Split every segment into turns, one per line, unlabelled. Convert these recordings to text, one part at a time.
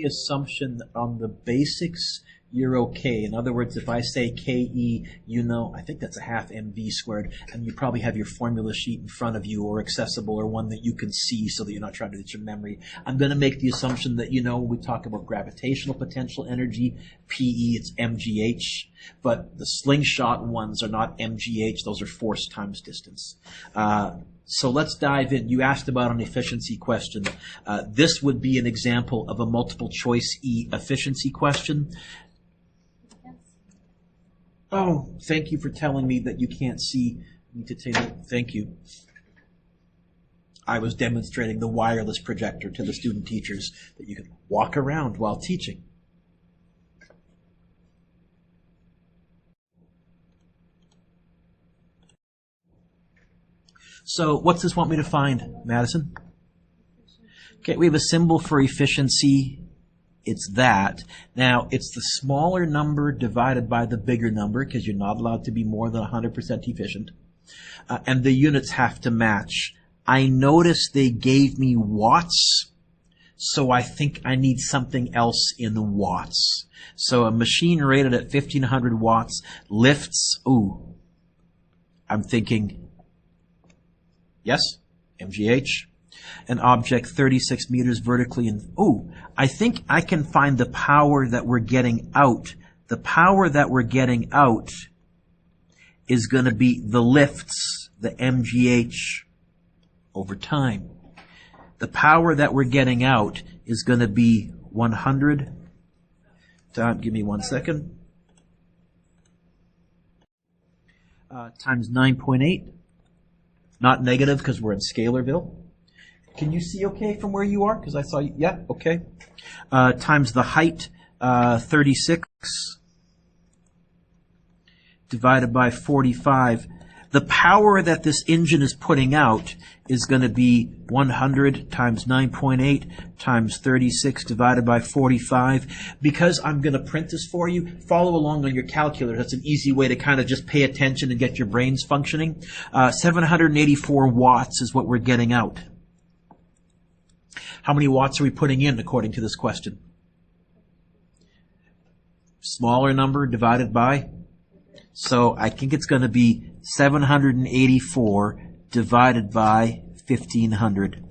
the assumption that on the basics, you're okay. In other words, if I say KE, you know, I think that's a half mv squared, and you probably have your formula sheet in front of you or accessible or one that you can see so that you're not trying to get your memory. I'm going to make the assumption that, you know, when we talk about gravitational potential energy, PE, it's mgh, but the slingshot ones are not mgh, those are force times distance. So let's dive in. You asked about an efficiency question. This would be an example of a multiple choice E efficiency question. Oh, thank you for telling me that you can't see. Thank you. I was demonstrating the wireless projector to the student teachers that you can walk around while teaching. So what's this want me to find, Madison? Okay, we have a symbol for efficiency. It's that. Now, it's the smaller number divided by the bigger number because you're not allowed to be more than 100% efficient. And the units have to match. I noticed they gave me watts, so I think I need something else in watts. So a machine rated at 1500 watts lifts, I'm thinking, yes, mgh. An object 36 meters vertically, and I think I can find the power that we're getting out. The power that we're getting out is going to be the lifts, the mgh, over time. The power that we're getting out is going to be 100. Give me 1 second. Times 9.8. Not negative because we're in Scalarville. Can you see okay from where you are? Because I saw you. Yeah, okay. Times the height, 36, divided by 45. The power that this engine is putting out is going to be 100 times 9.8 times 36 divided by 45. Because I'm going to print this for you, follow along on your calculator. That's an easy way to kind of just pay attention and get your brains functioning. 784 watts is what we're getting out. How many watts are we putting in according to this question? Smaller number divided by? So I think it's going to be 784 divided by 1500.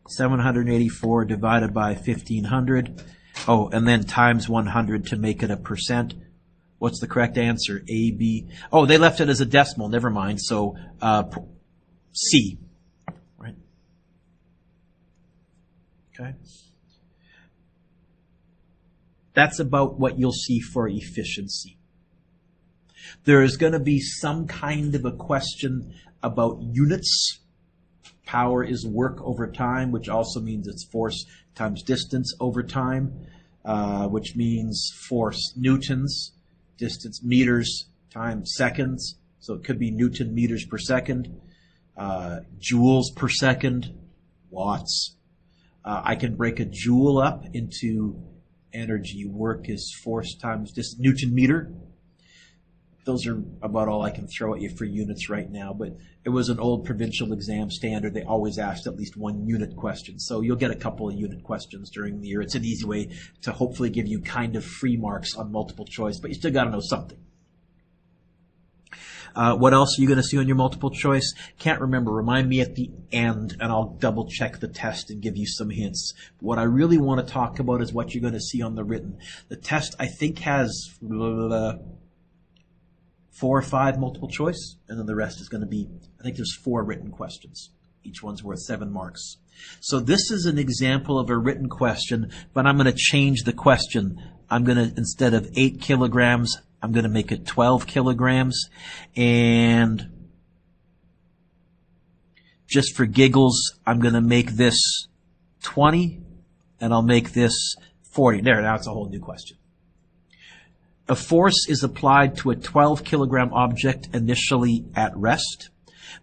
784 divided by 1500. Oh, and then times 100 to make it a percent. What's the correct answer? A, B. Oh, they left it as a decimal. Never mind. So C. Right. Okay. That's about what you'll see for efficiency. There is going to be some kind of a question about units. Power is work over time, which also means it's force times distance over time, which means force newtons, distance meters times seconds. So it could be Newton meters per second, joules per second, watts. I can break a joule up into energy. Work is force times distance, Newton meter. Those are about all I can throw at you for units right now, but it was an old provincial exam standard. They always asked at least one unit question. So you'll get a couple of unit questions during the year. It's an easy way to hopefully give you kind of free marks on multiple choice, but you still got to know something. What else are you going to see on your multiple choice? Can't remember. Remind me at the end, and I'll double check the test and give you some hints. What I really want to talk about is what you're going to see on the written. The test, I think, has 4 or 5 multiple choice, and then the rest is going to be, I think there's 4 written questions. Each one's worth 7 marks. So this is an example of a written question, but I'm going to change the question. I'm going to, instead of 8 kilograms, I'm going to make it 12 kilograms. And just for giggles, I'm going to make this 20, and I'll make this 40. There, now it's a whole new question. A force is applied to a 12 kilogram object initially at rest.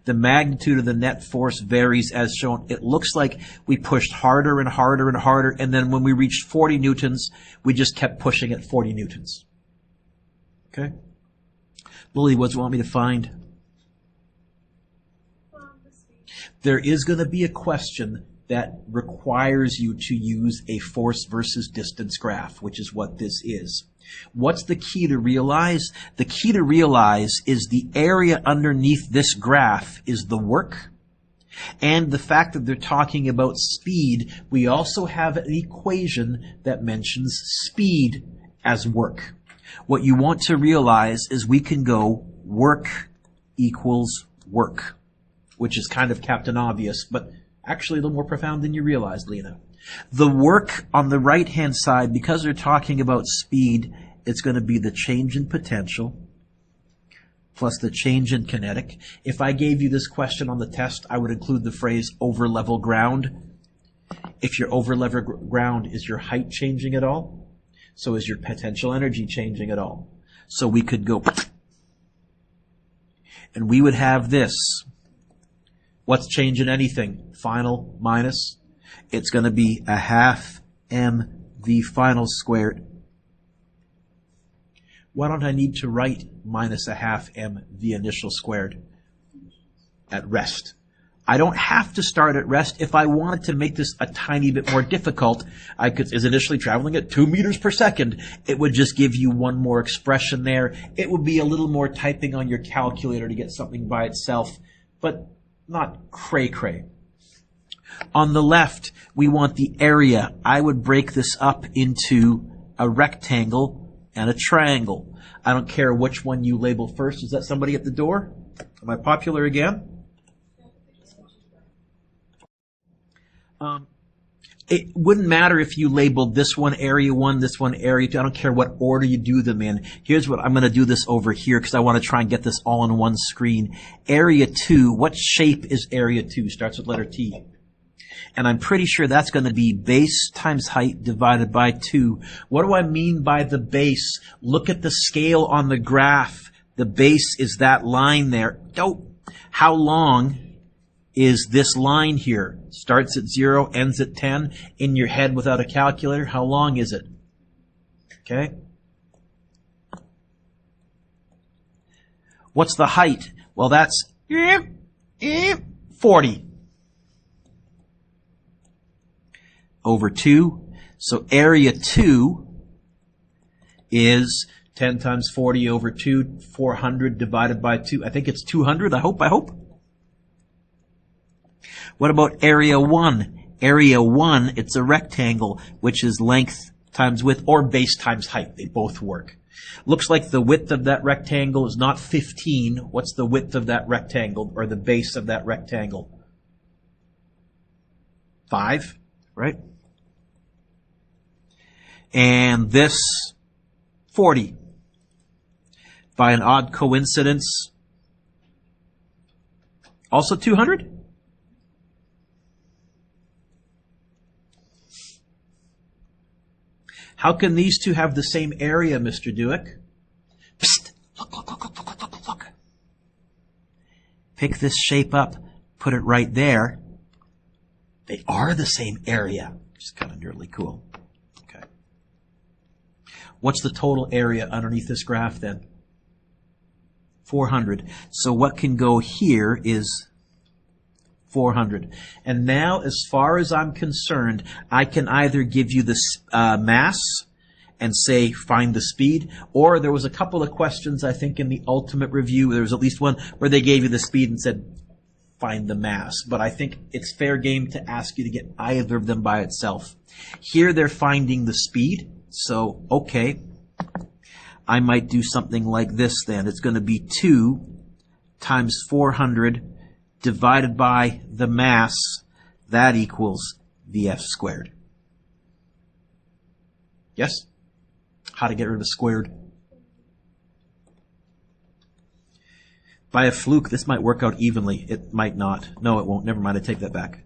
The magnitude of the net force varies as shown. It looks like we pushed harder and harder and harder, and then when we reached 40 newtons, we just kept pushing at 40 newtons. Okay? Lily, what do you want me to find? There is going to be a question that requires you to use a force versus distance graph, which is what this is. What's the key to realize? The key to realize is the area underneath this graph is the work. And the fact that they're talking about speed, we also have an equation that mentions speed as work. What you want to realize is we can go work equals work, which is kind of Captain Obvious, but actually a little more profound than you realized, Lena. The work on the right-hand side, because they're talking about speed, it's going to be the change in potential plus the change in kinetic. If I gave you this question on the test, I would include the phrase over level ground. If you're over level ground, is your height changing at all? So is your potential energy changing at all? So we could go, and we would have this. What's changing anything? Final minus. It's going to be a half mv final squared. Why don't I need to write minus a half mv initial squared at rest? I don't have to start at rest. If I wanted to make this a tiny bit more difficult, I could, is initially traveling at 2 meters per second. It would just give you one more expression there. It would be a little more typing on your calculator to get something by itself, but not cray-cray. On the left, we want the area. I would break this up into a rectangle and a triangle. I don't care which one you label first. Is that somebody at the door? Am I popular again? It wouldn't matter if you labeled this one area 1, this one area 2. I don't care what order you do them in. Here's what I'm going to do this over here because I want to try and get this all on one screen. Area 2, what shape is area 2? Starts with letter T. And I'm pretty sure that's going to be base times height divided by 2. What do I mean by the base? Look at the scale on the graph. The base is that line there. Oh, how long is this line here? Starts at 0, ends at 10. In your head without a calculator, how long is it? Okay. What's the height? Well, that's 40 over 2. So area 2 is 10 times 40 over 2, 400 divided by 2. I think it's 200, I hope. What about area 1? Area 1, it's a rectangle, which is length times width, or base times height. They both work. Looks like the width of that rectangle is not 15. What's the width of that rectangle, or the base of that rectangle? 5, right? And this, 40. By an odd coincidence, also 200? How can these two have the same area, Mr. Dewick? Psst! Look. Pick this shape up, put it right there. They are the same area, which is kind of nearly cool. Okay. What's the total area underneath this graph then? 400. So what can go here is 400. And now, as far as I'm concerned, I can either give you the mass and say, find the speed, or there was a couple of questions, I think, in the ultimate review. There was at least one where they gave you the speed and said, find the mass. But I think it's fair game to ask you to get either of them by itself. Here they're finding the speed. So, okay, I might do something like this then. It's going to be 2 times 400 divided by the mass. That equals Vf squared. Yes? How to get rid of squared? By a fluke, this might work out evenly. It might not. No, it won't. Never mind. I take that back.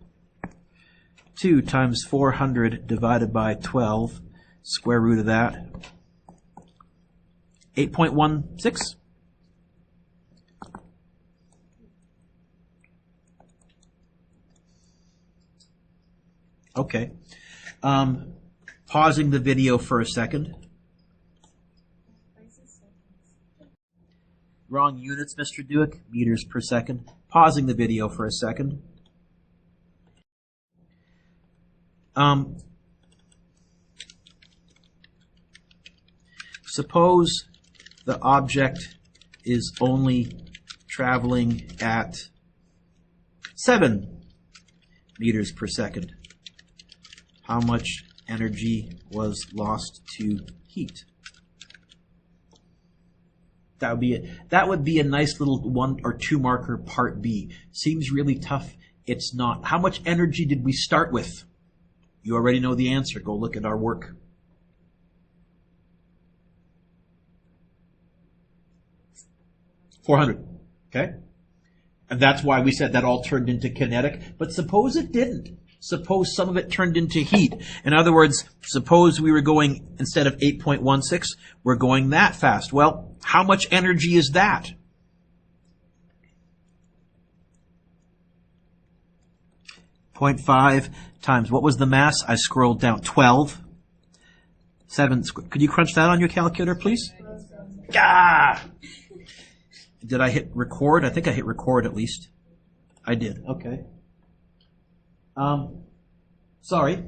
2 times 400 divided by 12. Square root of that. 8.16. Okay. Pausing the video for a second. Wrong units, Mr. Dewick. Meters per second. Pausing the video for a second. Suppose the object is only traveling at 7 meters per second. How much energy was lost to heat? That would be a nice little 1 or 2 marker part B. Seems really tough. It's not. How much energy did we start with? You already know the answer. Go look at our work. 400. Okay? And that's why we said that all turned into kinetic. But suppose it didn't. Suppose some of it turned into heat. In other words, suppose we were going, instead of 8.16, we're going that fast. Well, how much energy is that? .5 times, what was the mass? I scrolled down, 12. 7, could you crunch that on your calculator, please? Ah! Did I hit record? I think I hit record at least. I did, okay. Sorry.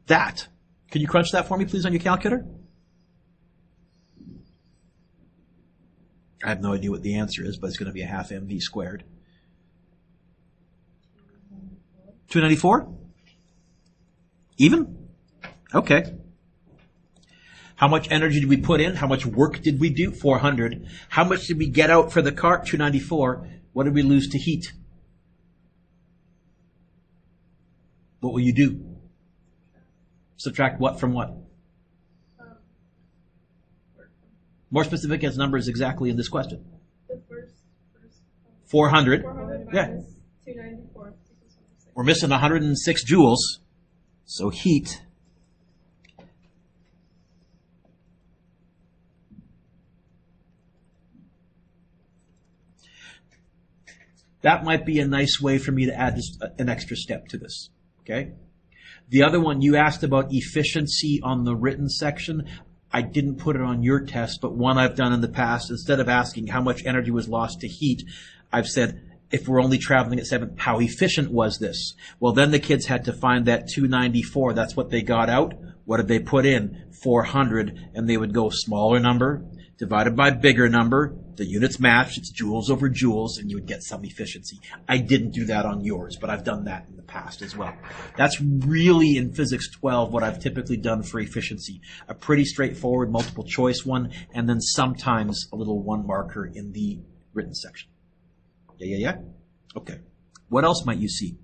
That. Could you crunch that for me, please, on your calculator? I have no idea what the answer is, but it's going to be a half mv squared. 294? Even? Okay. How much energy did we put in? How much work did we do? 400. How much did we get out for the cart? 294. What did we lose to heat? What will you do? Subtract what from what? More specific as numbers exactly in this question.
The first
400.
400
Yeah.
minus 294.
We're missing 106 joules. So heat that might be a nice way for me to add just an extra step to this. Okay? The other one, you asked about efficiency on the written section. I didn't put it on your test, but one I've done in the past, instead of asking how much energy was lost to heat, I've said, if we're only traveling at 7, how efficient was this? Well, then the kids had to find that 294. That's what they got out. What did they put in? 400. And they would go smaller number divided by bigger number. The units matched. It's joules over joules, and you would get some efficiency. I didn't do that on yours, but I've done that in the past as well. That's really, in Physics 12, what I've typically done for efficiency. A pretty straightforward multiple choice one, and then sometimes a little 1 marker in the written section. Yeah? Okay. What else might you see?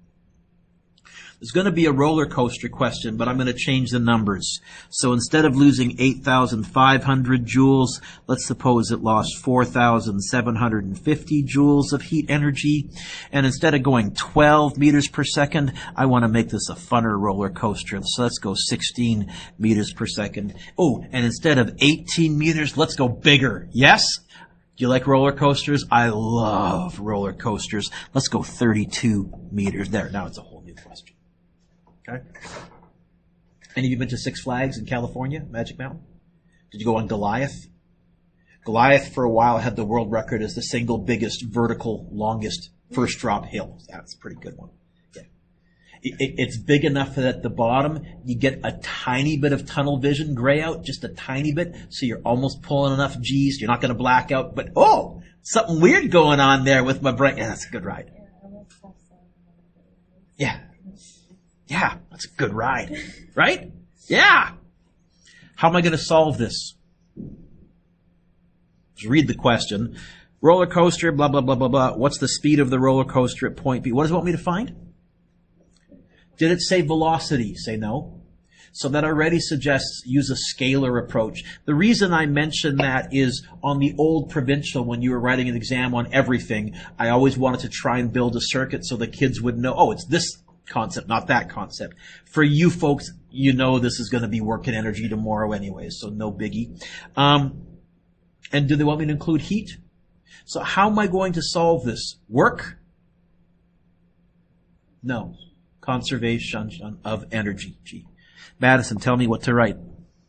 There's going to be a roller coaster question, but I'm going to change the numbers. So instead of losing 8,500 joules, let's suppose it lost 4,750 joules of heat energy. And instead of going 12 meters per second, I want to make this a funner roller coaster. So let's go 16 meters per second. Oh, and instead of 18 meters, let's go bigger. Yes? Do you like roller coasters? I love roller coasters. Let's go 32 meters. There, now it's a whole new question. Okay? Any of you been to Six Flags in California, Magic Mountain? Did you go on Goliath? Goliath for a while had the world record as the single biggest vertical, longest first drop hill. That's a pretty good one. Yeah. It's big enough that at the bottom you get a tiny bit of tunnel vision gray out, just a tiny bit, so you're almost pulling enough G's. You're not going to black out, but oh, something weird going on there with my brain. Yeah, that's a good ride. Yeah, that's a good ride. Right? Yeah. How am I going to solve this? Just read the question. Roller coaster, blah, blah, blah, blah, blah. What's the speed of the roller coaster at point B? What does it want me to find? Did it say velocity? Say no. So that already suggests use a scalar approach. The reason I mention that is on the old provincial, when you were writing an exam on everything, I always wanted to try and build a circuit so the kids would know, oh, it's this concept, not that concept. For you folks, you know this is going to be working energy tomorrow anyway, so no biggie. And do they want me to include heat? So how am I going to solve this? Work? No. Conservation of energy. Gee. Madison, tell me what to write.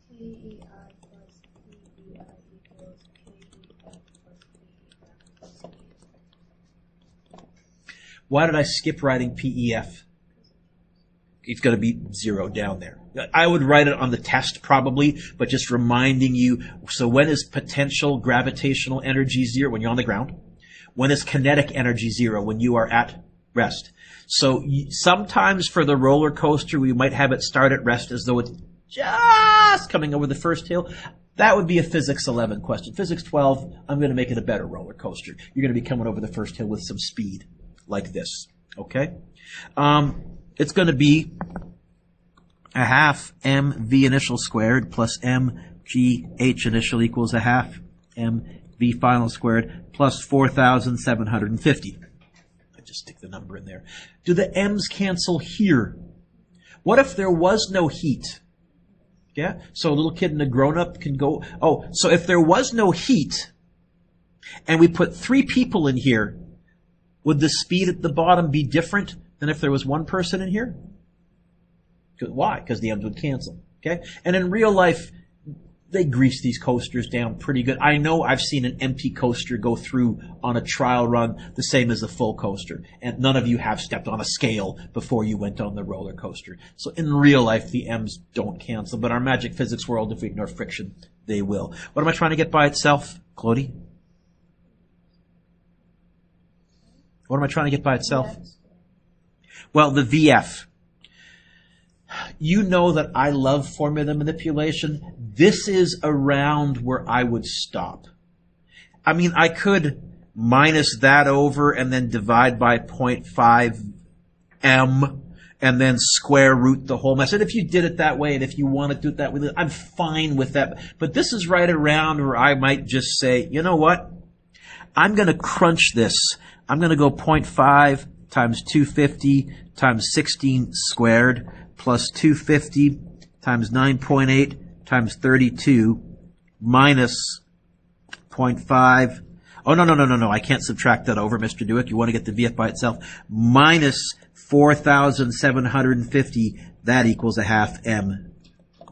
KEI plus PEI equals KEF plus PEF plus
Why did I skip writing PEF? It's going to be 0 down there. I would write it on the test probably, but just reminding you, so when is potential gravitational energy 0? When you're on the ground. When is kinetic energy 0? When you are at rest. So sometimes for the roller coaster, we might have it start at rest as though it's just coming over the first hill. That would be a Physics 11 question. Physics 12, I'm going to make it a better roller coaster. You're going to be coming over the first hill with some speed, like this. Okay? It's going to be a half mv initial squared plus mgh initial equals a half mv final squared plus 4,750. I just stick the number in there. Do the m's cancel here? What if there was no heat? Yeah? So a little kid and a grown-up can go, oh, so if there was no heat and we put 3 people in here, would the speed at the bottom be different than if there was 1 person in here? Why? Because the m's would cancel. Okay? And in real life, they grease these coasters down pretty good. I know I've seen an empty coaster go through on a trial run the same as a full coaster. And none of you have stepped on a scale before you went on the roller coaster. So in real life, the m's don't cancel. But our magic physics world, if we ignore friction, they will. What am I trying to get by itself, Claudie? What am I trying to get by itself? Well, the VF. You know that I love formula manipulation. This is around where I would stop. I mean, I could minus that over and then divide by 0.5 m and then square root the whole mess. And if you did it that way and if you want to do it that way, I'm fine with that. But this is right around where I might just say, you know what? I'm going to crunch this. I'm going to go 0.5 times 250 times 16 squared plus 250 times 9.8 times 32 minus 0.5. Oh, no. I can't subtract that over, Mr. Dewick. You want to get the VF by itself. Minus 4,750. That equals a half m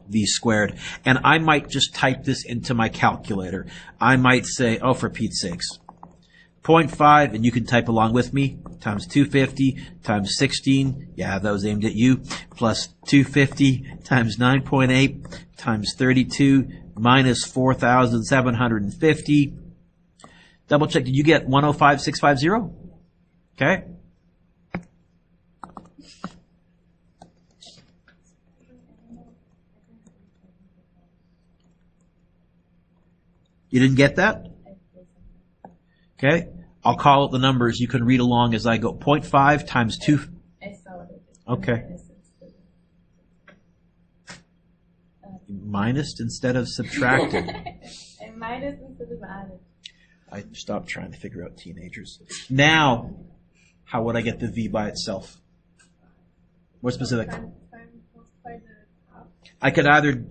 v squared. And I might just type this into my calculator. I might say, oh, for Pete's sakes, 0.5, and you can type along with me, times 250 times 16, yeah, that was aimed at you, plus 250 times 9.8 times 32 minus 4,750. Double check, did you get 105,650? Okay. You didn't get that? Okay, I'll call out the numbers. You can read along as I go. 0.5 times 2.
I saw it.
Okay. Minus instead of subtracted.
And minus instead of added.
I stopped trying to figure out teenagers. Now, how would I get the V by itself? More specific. I could either,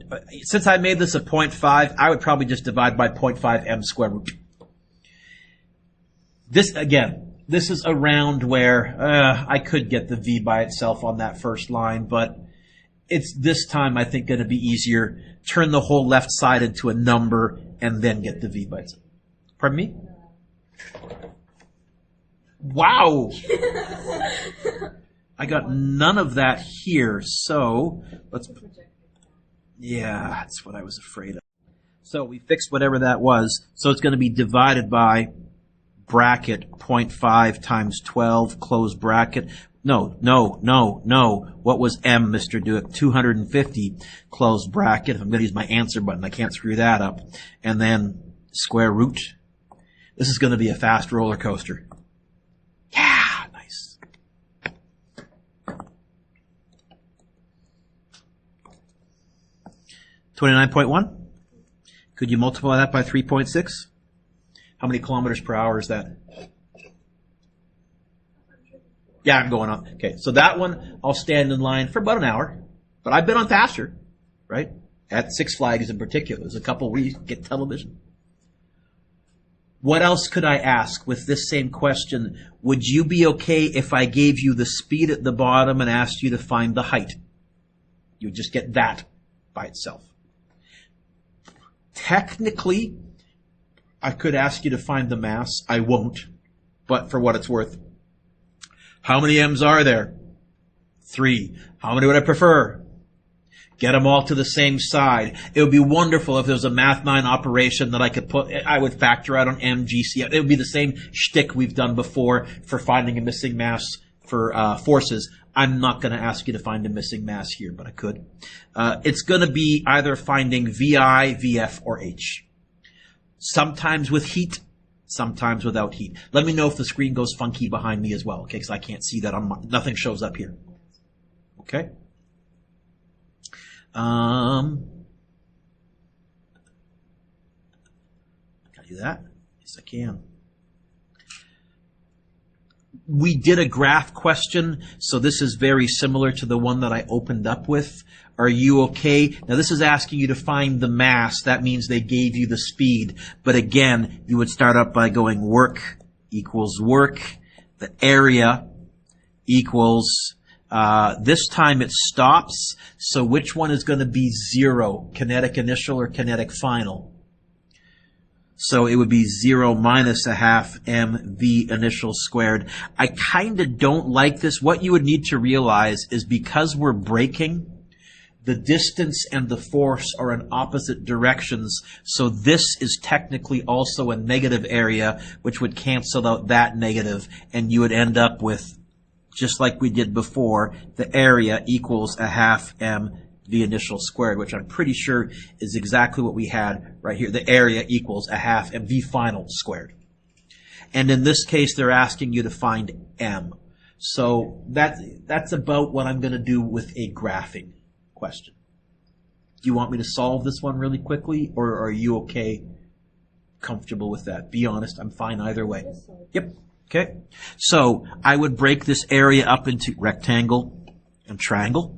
since I made this a 0.5, I would probably just divide by 0.5 m squared root. This, again, this is around where I could get the V by itself on that first line, but it's this time, I think, going to be easier. Turn the whole left side into a number and then get the V by itself. Pardon me? Wow! I got none of that here, so let's... Yeah, that's what I was afraid of. So we fixed whatever that was, so it's going to be divided by bracket 0.5 times 12, close bracket. No. What was M, Mr. Dewick? 250, close bracket. I'm going to use my answer button. I can't screw that up. And then square root. This is going to be a fast roller coaster. Yeah, nice. $29.1. Could you multiply that by 3.6? How many kilometers per hour is that? Yeah, I'm going on. Okay, so that one, I'll stand in line for about an hour. But I've been on faster, right? At Six Flags in particular. There's a couple where you get television. What else could I ask with this same question? Would you be okay if I gave you the speed at the bottom and asked you to find the height? You would just get that by itself. Technically, I could ask you to find the mass. I won't, but for what it's worth. How many m's are there? 3. How many would I prefer? Get them all to the same side. It would be wonderful if there was a Math9 operation that I would factor out on MGC. It would be the same shtick we've done before for finding a missing mass for forces. I'm not going to ask you to find a missing mass here, but I could. It's going to be either finding VI, VF, or H. Sometimes with heat, sometimes without heat. Let me know if the screen goes funky behind me as well, okay, because I can't see that. Nothing shows up here. Okay? Can I do that? Yes, I can. We did a graph question, so this is very similar to the one that I opened up with. Are you okay? Now this is asking you to find the mass. That means they gave you the speed. But again, you would start up by going work equals work. The area equals, this time it stops. So which one is going to be 0? Kinetic initial or kinetic final? So it would be 0 minus a half mv initial squared. I kind of don't like this. What you would need to realize is because we're braking, the distance and the force are in opposite directions. So this is technically also a negative area, which would cancel out that negative, and you would end up with, just like we did before, the area equals a half mv initial squared, which I'm pretty sure is exactly what we had right here. The area equals a half mv final squared. And in this case, they're asking you to find m. So that's about what I'm going to do with a graphing question. Do you want me to solve this one really quickly, or are you okay, comfortable with that? Be honest, I'm fine either way. Yep. Okay. So I would break this area up into rectangle and triangle.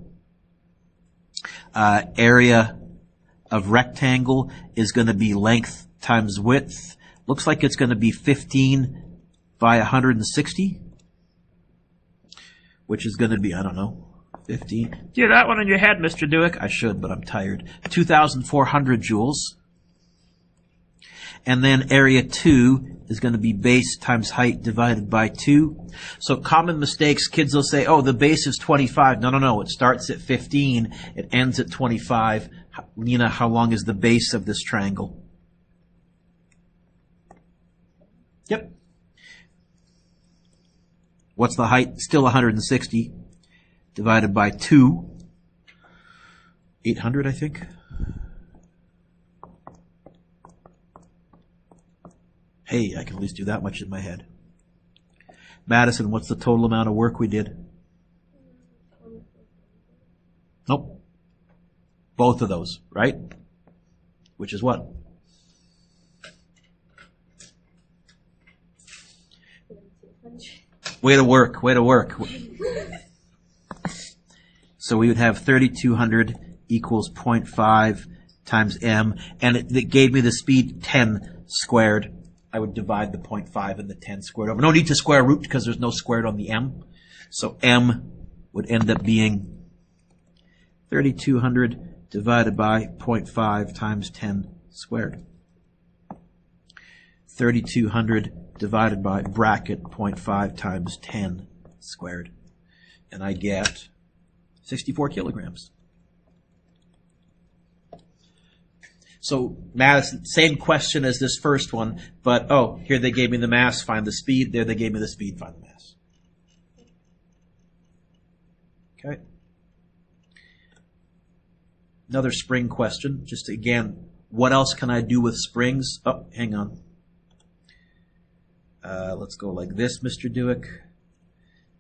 Area of rectangle is going to be length times width. Looks like it's going to be 15 by 160, which is going to be, I don't know, 15. Do you have that one in your head, Mr. Dewick? I should, but I'm tired. 2,400 joules. And then area 2 is going to be base times height divided by 2. So common mistakes, kids will say, oh, the base is 25. No. It starts at 15. It ends at 25. Nina, how long is the base of this triangle? Yep. What's the height? Still 160 divided by 2. 800, I think. Hey, I can at least do that much in my head. Madison, what's the total amount of work we did? Nope. Both of those, right? Which is what? Way to work, way to work. So we would have 3,200 equals 0.5 times m, and it gave me the speed 10 squared. I would divide the 0.5 and the 10 squared over. No need to square root because there's no squared on the m. So m would end up being 3,200 divided by 0.5 times 10 squared. 3,200 divided by bracket 0.5 times 10 squared. And I get 64 kilograms. So, Madison, same question as this first one, but, oh, here they gave me the mass, find the speed. There they gave me the speed, find the mass. Okay. Another spring question. Just again, what else can I do with springs? Oh, hang on. Let's go like this, Mr. Dewick.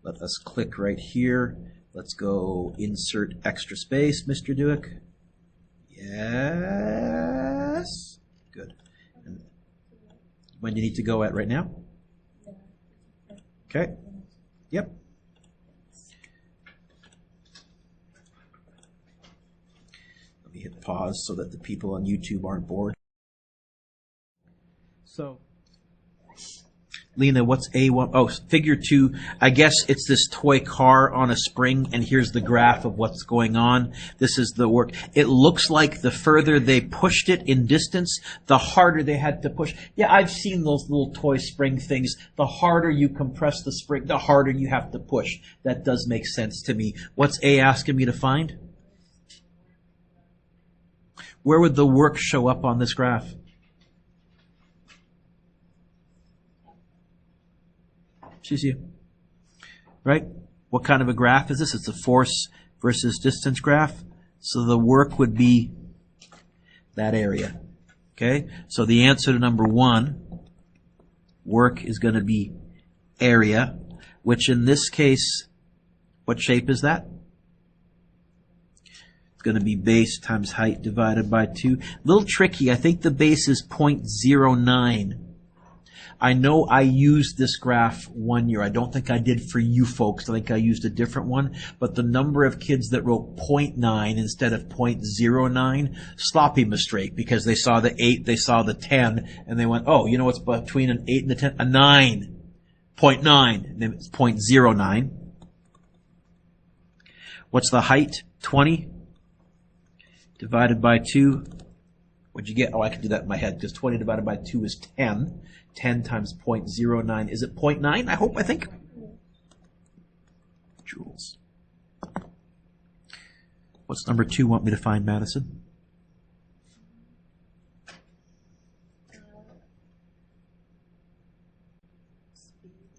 Let us click right here. Let's go insert extra space, Mr. Dewick. Yes. Good. And when do you need to go at right now? Okay. Yep. Let me hit pause so that the people on YouTube aren't bored. So Lena, what's A1? Oh, figure 2. I guess it's this toy car on a spring, and here's the graph of what's going on. This is the work. It looks like the further they pushed it in distance, the harder they had to push. Yeah, I've seen those little toy spring things. The harder you compress the spring, the harder you have to push. That does make sense to me. What's A asking me to find? Where would the work show up on this graph? She's you. Right? What kind of a graph is this? It's a force versus distance graph. So the work would be that area. Okay? So the answer to number 1, work is going to be area, which in this case, what shape is that? It's going to be base times height divided by 2. A little tricky. I think the base is 0.09. I know I used this graph one year. I don't think I did for you folks. I think I used a different one. But the number of kids that wrote 0.9 instead of 0.09, sloppy mistake, because they saw the 8, they saw the 10, and they went, oh, you know what's between an 8 and a 10? A 9. 0.9. Then it's 0.09. What's the height? 20 divided by 2. What'd you get? Oh, I can do that in my head, because 20 divided by 2 is 10. 10 times 0.09. Is it 0.9? I think. Joules. What's number 2 want me to find, Madison?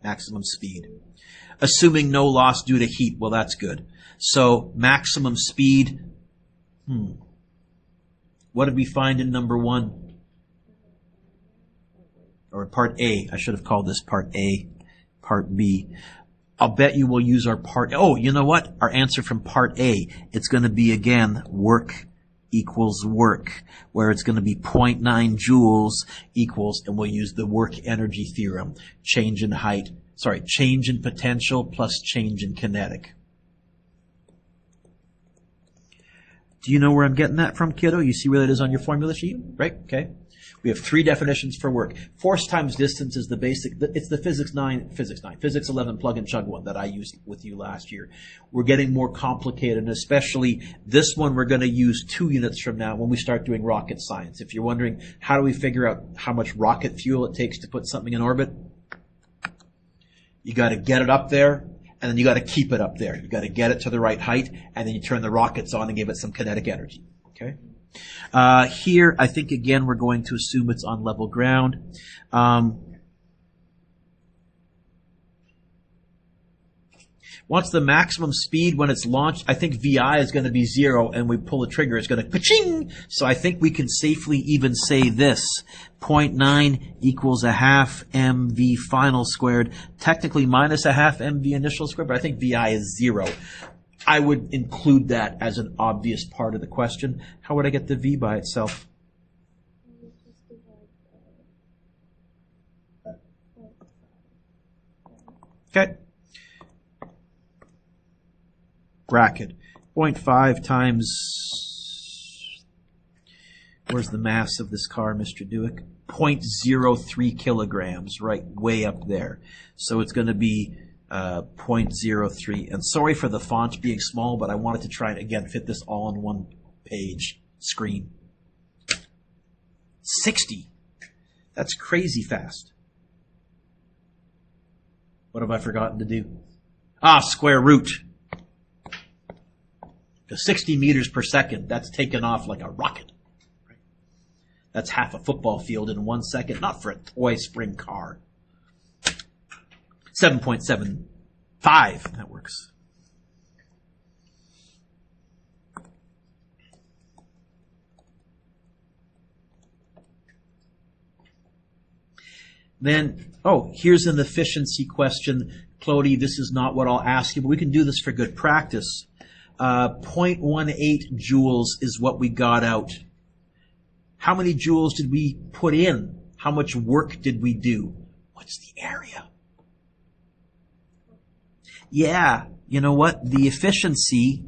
Maximum speed. Assuming no loss due to heat. Well, that's good. So, maximum speed. What did we find in number 1? Or part A. I should have called this part A, part B. I'll bet you we'll use our part. Oh, you know what? Our answer from part A. It's going to be, again, work equals work, where it's going to be 0.9 joules equals, and we'll use the work energy theorem. Change in height. Change in potential plus change in kinetic. Do you know where I'm getting that from, kiddo? You see where that is on your formula sheet? Right? Okay. We have 3 definitions for work. Force times distance is the basic, it's the Physics 11 plug and chug one that I used with you last year. We're getting more complicated, and especially this one we're going to use 2 units from now when we start doing rocket science. If you're wondering, how do we figure out how much rocket fuel it takes to put something in orbit? You got to get it up there, and then you got to keep it up there. You got to get it to the right height, and then you turn the rockets on and give it some kinetic energy. Okay? Here, I think, again, we're going to assume it's on level ground. Once the maximum speed when it's launched, I think VI is going to be 0, and we pull the trigger, it's going to ka-ching! So I think we can safely even say this. 0.9 equals a half mv final squared. Technically minus a half mv initial squared, but I think VI is 0. I would include that as an obvious part of the question. How would I get the V by itself? Okay. Bracket. 0.5 times, where's the mass of this car, Mr. Dewick? 0.03 kilograms, right, way up there. So it's going to be 0.03. And sorry for the font being small, but I wanted to try and, again, fit this all on one page screen. 60. That's crazy fast. What have I forgotten to do? Square root. Because 60 meters per second, that's taken off like a rocket. Right? That's half a football field in 1 second, not for a toy spring car. 7.75. That works. Then, here's an efficiency question. Clody, this is not what I'll ask you, but we can do this for good practice. 0.18 joules is what we got out. How many joules did we put in? How much work did we do? What's the area? Yeah, you know what? The efficiency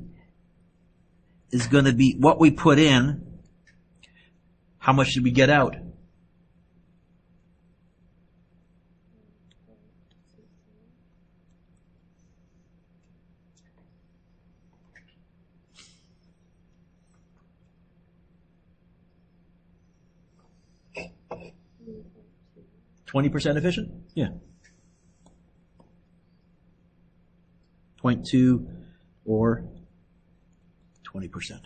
is going to be what we put in. How much did we get out? 20% efficient? Yeah. 0.2 or 20%.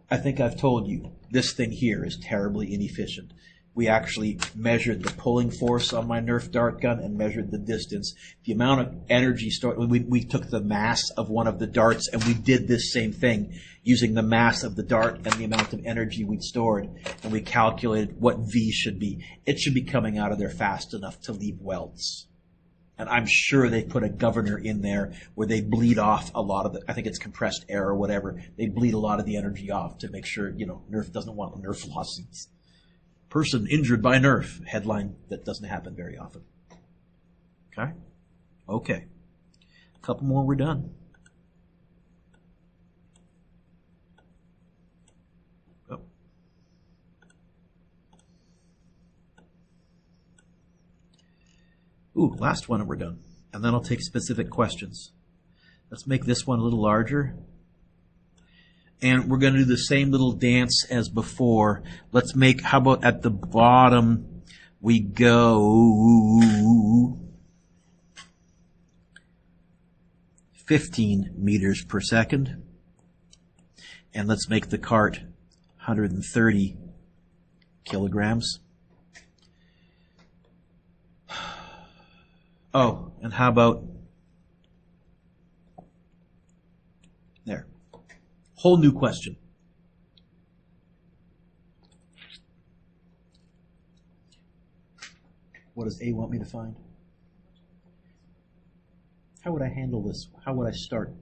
I think I've told you, this thing here is terribly inefficient. We actually measured the pulling force on my Nerf dart gun and measured the distance. The amount of energy stored, we took the mass of one of the darts and we did this same thing using the mass of the dart and the amount of energy we'd stored. And we calculated what V should be. It should be coming out of there fast enough to leave welds. And I'm sure they put a governor in there where they bleed off a lot of the, I think it's compressed air or whatever. They bleed a lot of the energy off to make sure, Nerf doesn't want Nerf lawsuits. Person injured by Nerf. Headline that doesn't happen very often. Okay? Okay. A couple more, we're done. Oh. Ooh, last one and we're done. And then I'll take specific questions. Let's make this one a little larger. And we're going to do the same little dance as before. Let's make, how about at the bottom, we go 15 meters per second. And let's make the cart 130 kilograms. Oh, and how about there? Whole new question. What does A want me to find? How would I handle this? How would I start?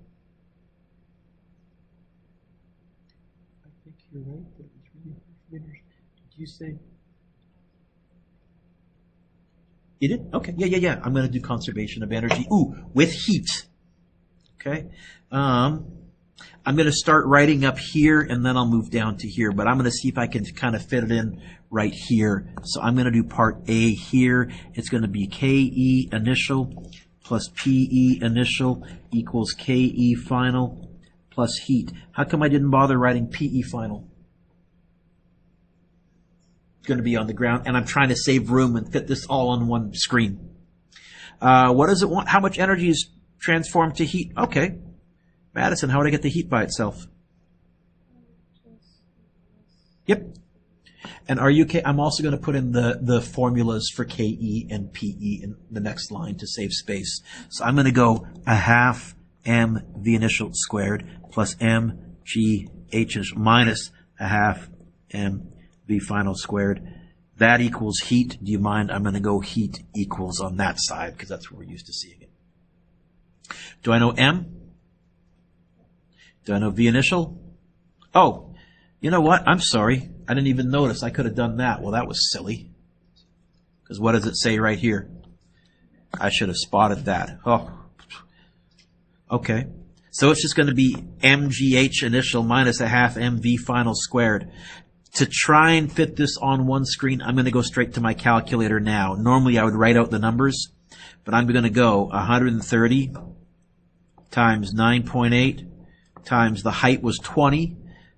I think you're right, but it was really hard. Did you say? You did? Okay. Yeah. I'm going to do conservation of energy. Ooh, with heat. Okay. I'm going to start writing up here, and then I'll move down to here. But I'm going to see if I can kind of fit it in right here. So I'm going to do part A here. It's going to be KE initial plus PE initial equals KE final plus heat. How come I didn't bother writing PE final? It's going to be on the ground, and I'm trying to save room and fit this all on one screen. What does it want? How much energy is transformed to heat? Okay. Madison, how would I get the heat by itself? Yep. And are you okay? I'm also going to put in the formulas for KE and PE in the next line to save space. So I'm going to go a half mv initial squared plus mg h initial minus a half mv final squared. That equals heat. Do you mind? I'm going to go heat equals on that side because that's where we're used to seeing it. Do I know m? Do I know V initial? Oh, you know what? I'm sorry. I didn't even notice. I could have done that. Well, that was silly. Because what does it say right here? I should have spotted that. Oh. Okay. So it's just going to be MGH initial minus a half MV final squared. To try and fit this on one screen, I'm going to go straight to my calculator now. Normally I would write out the numbers, but I'm going to go 130 times 9.8 times the height was 20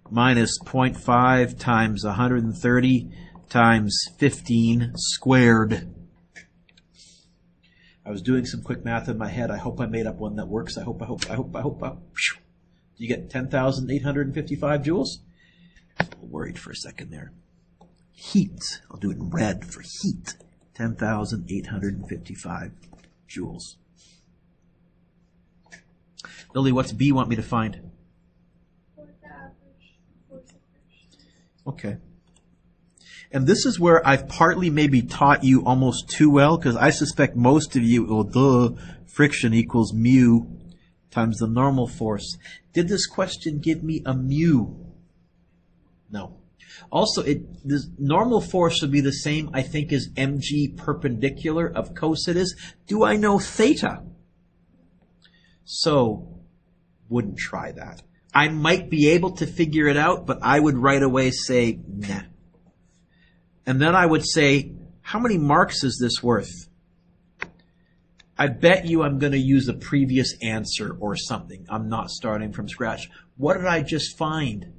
minus 0.5 times 130 times 15 squared. I was doing some quick math in my head. I hope I made up one that works. I hope. You get 10,855 joules? I was a little worried for a second there. Heat. I'll do it in red for heat. 10,855 joules. Lily, what's B want me to find? Okay. And this is where I've partly maybe taught you almost too well, because I suspect most of you, friction equals mu times the normal force. Did this question give me a mu? No. Also, this normal force would be the same, I think, as mg perpendicular. Of course it is. Do I know theta? So, wouldn't try that. I might be able to figure it out, but I would right away say, nah. And then I would say, how many marks is this worth? I bet you I'm going to use a previous answer or something. I'm not starting from scratch. What did I just find?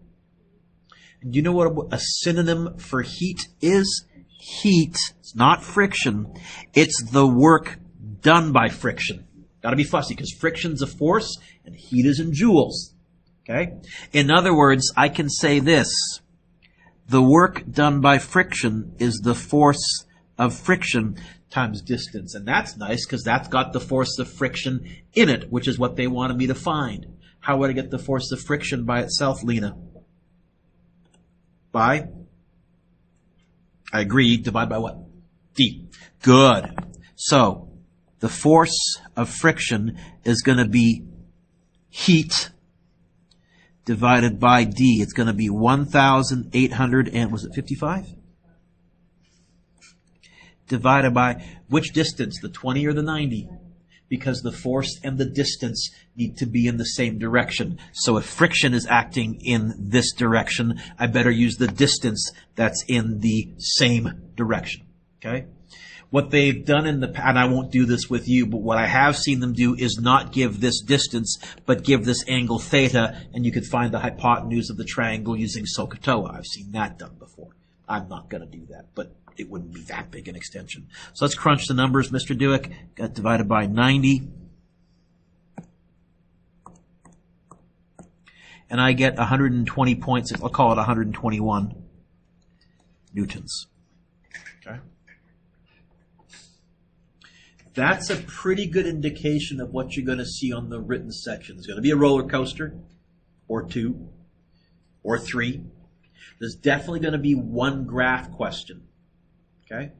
Do you know what a synonym for heat is? heat. It's not friction. It's the work done by friction. Got to be fussy because friction's a force and heat is in joules. Okay? In other words, I can say this. The work done by friction is the force of friction times distance. And that's nice because that's got the force of friction in it, which is what they wanted me to find. How would I get the force of friction by itself, Lena? By? I agree. Divide by what? D. Good. So, the force of friction is going to be heat divided by D. It's going to be 1,800 and, was it 55? Divided by which distance, the 20 or the 90? Because the force and the distance need to be in the same direction. So if friction is acting in this direction, I better use the distance that's in the same direction. Okay? What they've done in the past, and I won't do this with you, but what I have seen them do is not give this distance, but give this angle theta, and you could find the hypotenuse of the triangle using SOHCAHTOA. I've seen that done before. I'm not going to do that, but it wouldn't be that big an extension. So let's crunch the numbers, Mr. Dewick. Got divided by 90. And I get 120 points. I'll call it 121 newtons. Okay. That's a pretty good indication of what you're going to see on the written section. There's going to be a roller coaster, or two, or three. There's definitely going to be one graph question. Okay?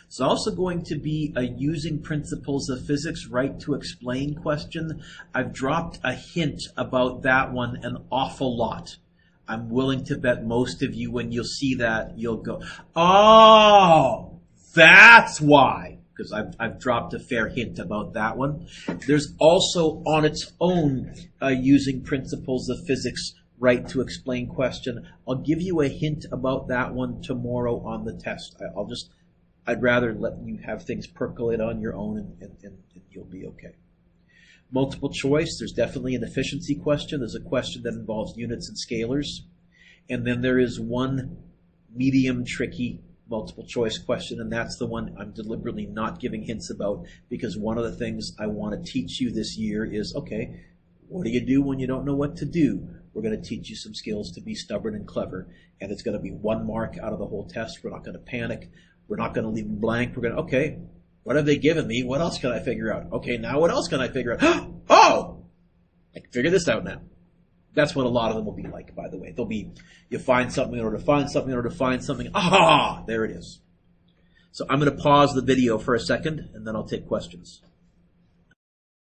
It's also going to be a using principles of physics right to explain question. I've dropped a hint about that one an awful lot. I'm willing to bet most of you, when you'll see that, you'll go, oh, that's why. Because I've dropped a fair hint about that one. There's also on its own using principles of physics right to explain question. I'll give you a hint about that one tomorrow on the test. I'd rather let you have things percolate on your own and you'll be okay. Multiple choice, there's definitely an efficiency question. There's a question that involves units and scalars. And then there is one medium tricky multiple choice question, and that's the one I'm deliberately not giving hints about, because one of the things I want to teach you this year is, okay, what do you do when you don't know what to do? We're going to teach you some skills to be stubborn and clever, and it's going to be 1 mark out of the whole test. We're not going to panic. We're not going to leave them blank. We're going to, okay, what have they given me? What else can I figure out? Okay, now what else can I figure out? Oh, I can figure this out now. That's what a lot of them will be like, by the way. They'll be, you find something in order to find something in order to find something. Ah, there it is. So I'm going to pause the video for a second, and then I'll take questions.